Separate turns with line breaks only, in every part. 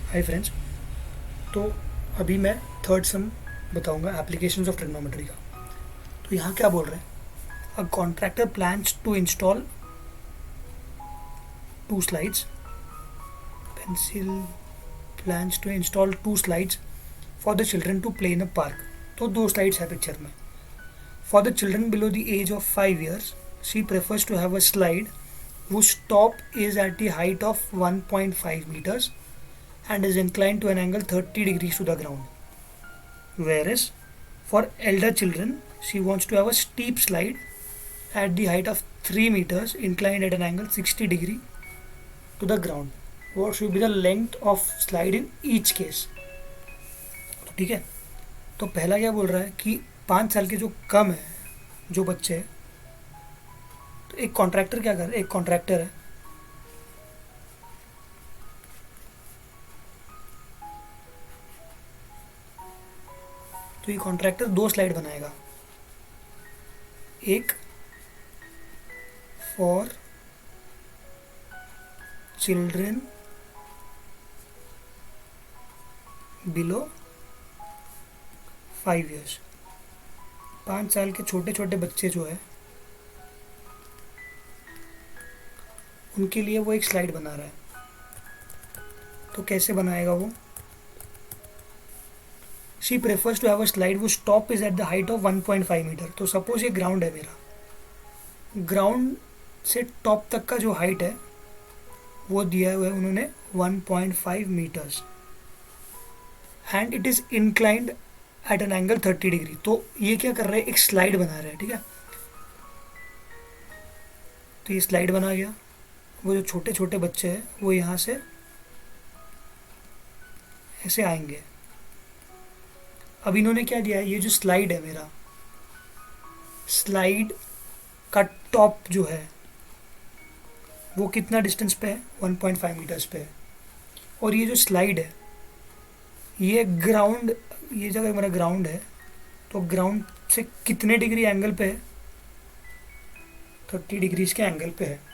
Hi friends. तो अभी मैं थर्ड सम बताऊंगा एप्लीकेशंस ऑफ ट्रिग्नोमेट्री का। तो यहाँ क्या बोल रहे हैं, a contractor plans to install two slides pencil plans to install two slides for the children to play in a park. तो दो स्लाइड्स है पिक्चर में। For the children below the age of 5 years she prefers to have a slide whose top is at the height of 1.5 meters and is inclined to an angle 30 degrees to the ground. Whereas for elder children, she wants to have a steep slide at the height of 3 meters inclined at an angle 60 degree to the ground. What should be the length of slide in each case? तो ठीक है। तो पहला क्या बोल रहा है कि 5 साल के जो कम है, जो बच्चे हैं, तो एक कॉन्ट्रैक्टर क्या कर रहा है, एक कॉन्ट्रैक्टर है, तो ये कॉन्ट्रैक्टर दो स्लाइड बनाएगा। एक फॉर चिल्ड्रन बिलो 5 years, 5 साल के छोटे छोटे बच्चे जो है उनके लिए वो एक स्लाइड बना रहा है। तो कैसे बनाएगा वो? She prefers to have a slide वो top is at the height of 1.5 metre. तो सपोज ये ग्राउंड है मेरा, ग्राउंड से टॉप तक का जो हाइट है वो दिया हुआ है उन्होंने 1.5 metres and it is inclined at an angle 30 degree. तो ये क्या कर रहा है, एक स्लाइड बना रहा है। ठीक है, तो ये स्लाइड बना गया। वो जो छोटे छोटे बच्चे हैं वो यहाँ से ऐसे आएंगे। अब इन्होंने क्या दिया है, ये जो स्लाइड है मेरा, स्लाइड का टॉप जो है वो कितना डिस्टेंस पे है, 1.5 मीटर्स पे है। और ये जो स्लाइड है ये ग्राउंड, ये जगह मेरा ग्राउंड है, तो ग्राउंड से कितने डिग्री एंगल पे है, 30 डिग्रीज के एंगल पे है।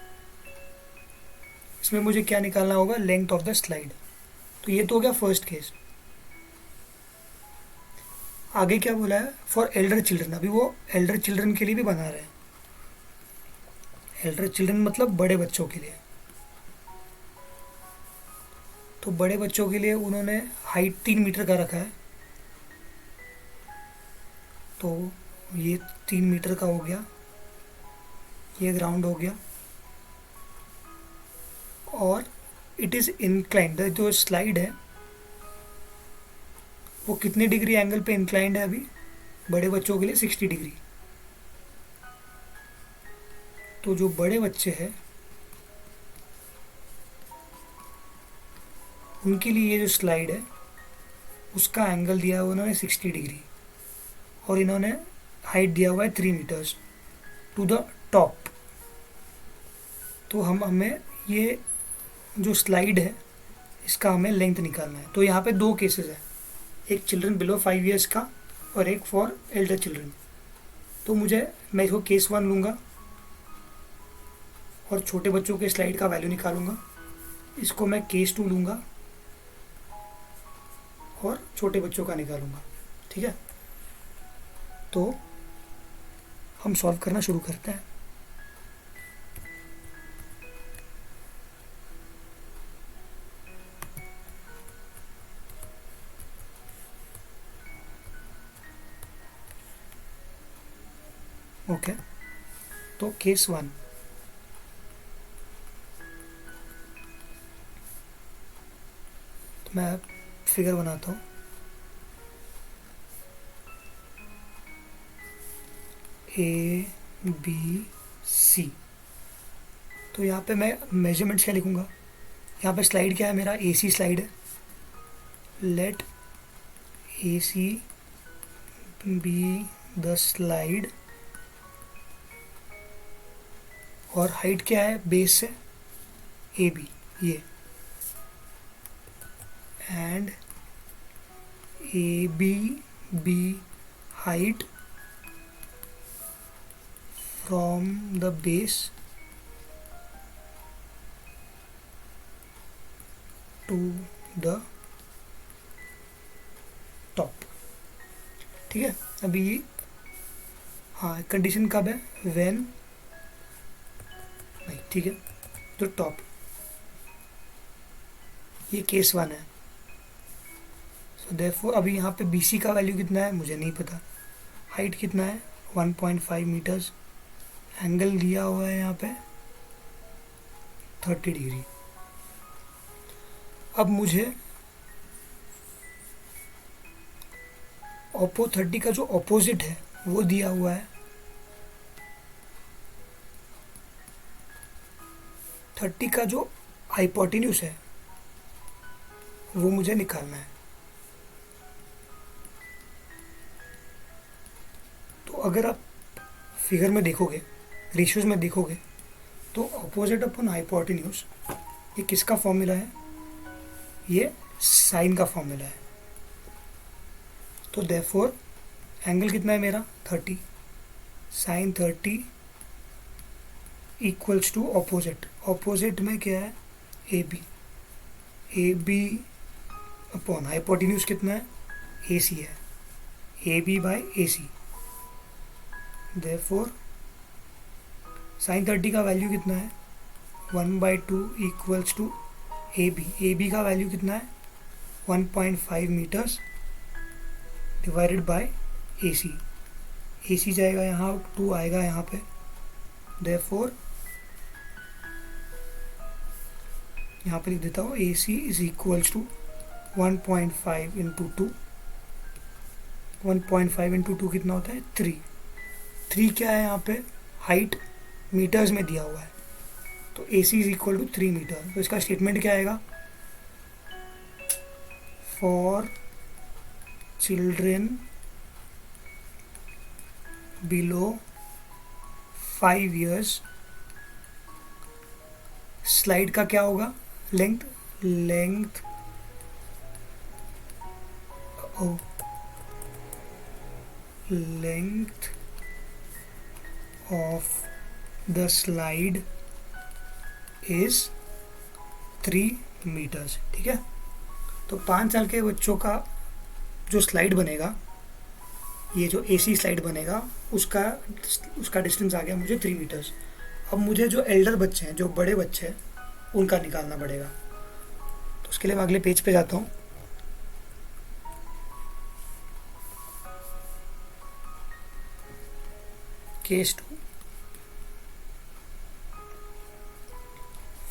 इसमें मुझे क्या निकालना होगा, लेंथ ऑफ द स्लाइड। तो ये तो हो गया फर्स्ट केस। आगे क्या बोला है, फॉर एल्डर चिल्ड्रन। अभी वो एल्डर चिल्ड्रन के लिए भी बना रहे हैं। एल्डर चिल्ड्रन मतलब बड़े बच्चों के लिए। तो बड़े बच्चों के लिए उन्होंने हाइट 3 मीटर का रखा है। तो ये 3 मीटर का हो गया, ये ग्राउंड हो गया। और इट इज़ इंक्लाइंड, जो स्लाइड है वो कितने डिग्री एंगल पे इंक्लाइंड है अभी, बड़े बच्चों के लिए 60 डिग्री। तो जो बड़े बच्चे हैं उनके लिए ये जो स्लाइड है उसका एंगल दिया हुआ उन्होंने 60 डिग्री और इन्होंने हाइट दिया हुआ है 3 मीटर्स टू द टॉप। तो हमें ये जो स्लाइड है इसका हमें लेंथ निकालना है। तो यहाँ पे दो केसेस है, एक चिल्ड्रन बिलो 5 years का और एक फॉर एल्डर चिल्ड्रन। तो मैं इसको केस 1 लूँगा और छोटे बच्चों के स्लाइड का वैल्यू निकालूंगा। इसको मैं केस 2 लूँगा और छोटे बच्चों का निकालूंगा। ठीक है, तो हम सॉल्व करना शुरू करते हैं। ओके, तो केस 1, तो मैं फिगर बनाता हूँ। A B C. तो यहाँ पे मैं मेजरमेंट्स क्या लिखूँगा, यहाँ पे स्लाइड क्या है मेरा, ए सी स्लाइड है। Let A C B the slide, और हाइट क्या है बेस से, ए बी ये, and A B height from the base to the ठीक है। अभी हाँ, कंडीशन कब है, व्हेन, नहीं ठीक है, तो टॉप, ये केस 1 है। सो देयरफॉर अभी यहाँ पे BC का वैल्यू कितना है मुझे नहीं पता, हाइट कितना है 1.5 मीटर्स, एंगल दिया हुआ है यहाँ पे 30 डिग्री। अब मुझे ओप्पो 30 का जो ऑपोजिट है वो दिया हुआ है 30 का जो हाइपोटेन्यूज है वो मुझे निकालना है। तो अगर आप फिगर में देखोगे, रेशियोज में देखोगे, तो अपोजिट अपन हाइपोटेन्यूज ये किसका फॉर्मूला है, ये साइन का फॉर्मूला है। तो देयरफॉर एंगल कितना है मेरा 30, sine 30 equals to opposite, opposite में क्या है AB, AB अपॉन हाइपोटेन्यूज कितना है AC है, AB by AC। Therefore sine 30 का वैल्यू कितना है 1/2 इक्वल्स टू AB का वैल्यू कितना है 1.5 मीटर्स डिवाइडेड बाय AC जाएगा यहाँ, 2 आएगा यहाँ पे। देयरफॉर यहाँ पे लिख देता हूँ AC is equals to 1.5 into 2, 1.5 into 2 कितना होता है 3 क्या है यहाँ पे, हाइट मीटर्स में दिया हुआ है, तो AC is equal to 3 metre. तो इसका स्टेटमेंट क्या आएगा, for children below 5 years slide का क्या होगा, length of the slide is 3 metres. ठीक है, तो 5 साल के बच्चों का जो स्लाइड बनेगा, ये जो AC स्लाइड बनेगा, उसका डिस्टेंस आ गया मुझे 3 मीटर्स। अब मुझे जो एल्डर बच्चे हैं, जो बड़े बच्चे हैं, उनका निकालना पड़ेगा। तो उसके लिए मैं अगले पेज पे जाता हूँ। Case 2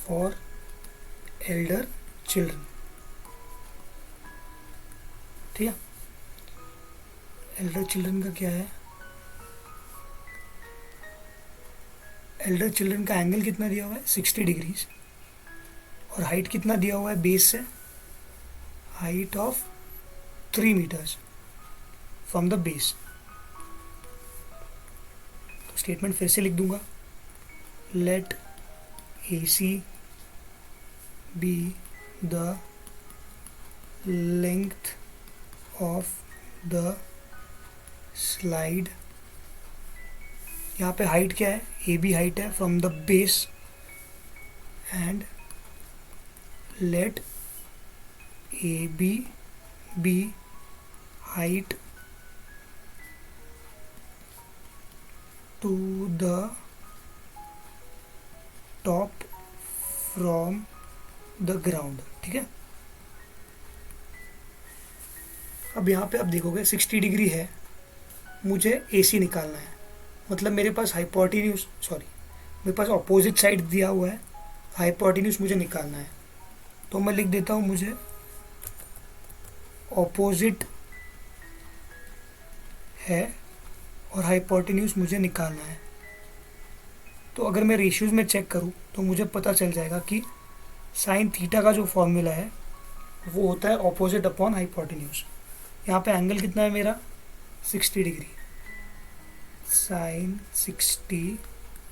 for Elder children. ठीक है, एल्डर चिल्ड्रन का क्या है, एल्डर चिल्ड्रन का एंगल कितना दिया हुआ है 60 डिग्रीज, और हाइट कितना दिया हुआ है बेस से, height of 3 metres from the base. तो स्टेटमेंट फिर से लिख दूंगा, let AC be the length of the slide. यहाँ पे हाइट क्या है, AB हाइट है from the base, and let AB be height to the top from the ground. ठीक है, अब यहाँ पे आप देखोगे 60 डिग्री है, मुझे AC निकालना है, मतलब मेरे पास हाइपोटेन्यूज, मेरे पास अपोजिट साइड दिया हुआ है, हाइपोटेन्यूज मुझे निकालना है। तो मैं लिख देता हूँ, मुझे अपोजिट है और हाइपोटेन्यूज मुझे निकालना है। तो अगर मैं रेशियोज में चेक करूँ तो मुझे पता चल जाएगा कि साइन थीटा का जो फॉर्मूला है वो होता है अपोजिट अपॉन हाइपोटेन्यूज। यहाँ पे एंगल कितना है मेरा 60 degree, sine 60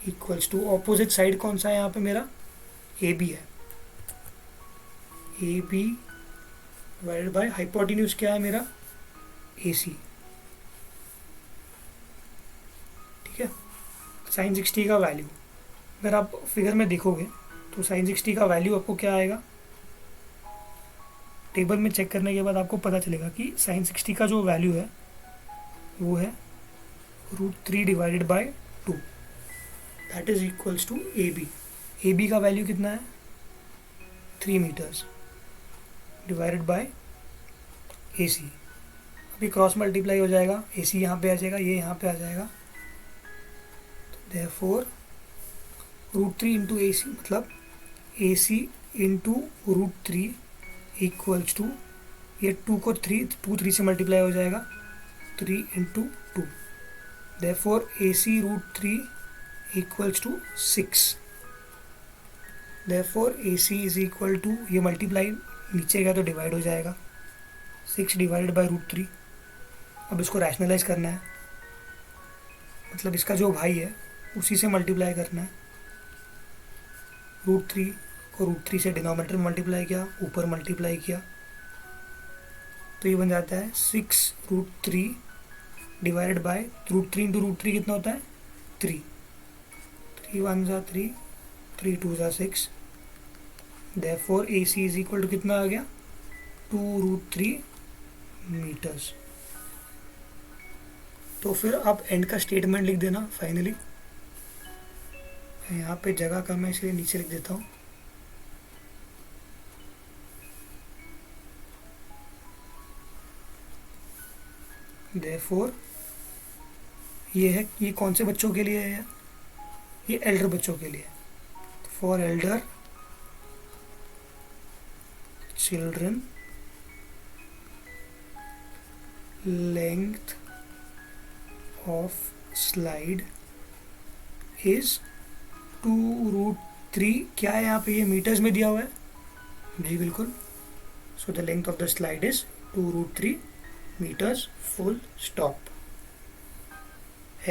equals to opposite side कौन सा है यहाँ पे मेरा AB है, AB डिवाइडेड बाय हाइपोटेन्यूज क्या है मेरा AC। ठीक है, साइन 60 का वैल्यू अगर आप फिगर में देखोगे तो साइन 60 का वैल्यू आपको क्या आएगा, टेबल में चेक करने के बाद आपको पता चलेगा कि साइन 60 का जो वैल्यू है वो है √3 divided by 2, that is equals to A B का वैल्यू कितना है 3 metres divided by A C. अभी क्रॉस मल्टीप्लाई हो जाएगा, ए सी यहाँ पे आ जाएगा, ये यहाँ पे आ जाएगा, तो देयरफॉर √3 इंटू ए सी मतलब A C into √3 equals to, ये 2 को 3 से मल्टीप्लाई हो जाएगा, 3 into 2, therefore A C √3 equals to 6, therefore A C is equal to, ये मल्टीप्लाई नीचे गया तो डिवाइड हो जाएगा, 6 डिवाइडेड बाई √3। अब इसको रैशनलाइज करना है, मतलब इसका जो भाई है उसी से मल्टीप्लाई करना है। √3 को √3 से डिनोमिनेटर में मल्टीप्लाई किया, ऊपर मल्टीप्लाई किया, तो ये बन जाता है 6√3 डिवाइडेड बाय √3 इंटू √3 कितना होता है 3, 3 1 जा 3, 3 2 जा 6, therefore A C is equal to कितना आ गया 2√3 मीटर्स। तो फिर आप एंड का स्टेटमेंट लिख देना फाइनली। यहाँ पे जगह कम है इसलिए नीचे लिख देता हूँ। देयरफॉर ये है, ये कौन से बच्चों के लिए है, ये एल्डर बच्चों के लिए। For Elder children length of slide is 2√3, क्या है यहाँ पे, ये मीटर्स में दिया हुआ है जी बिल्कुल। So the length of the slide is 2√3 metres, full stop.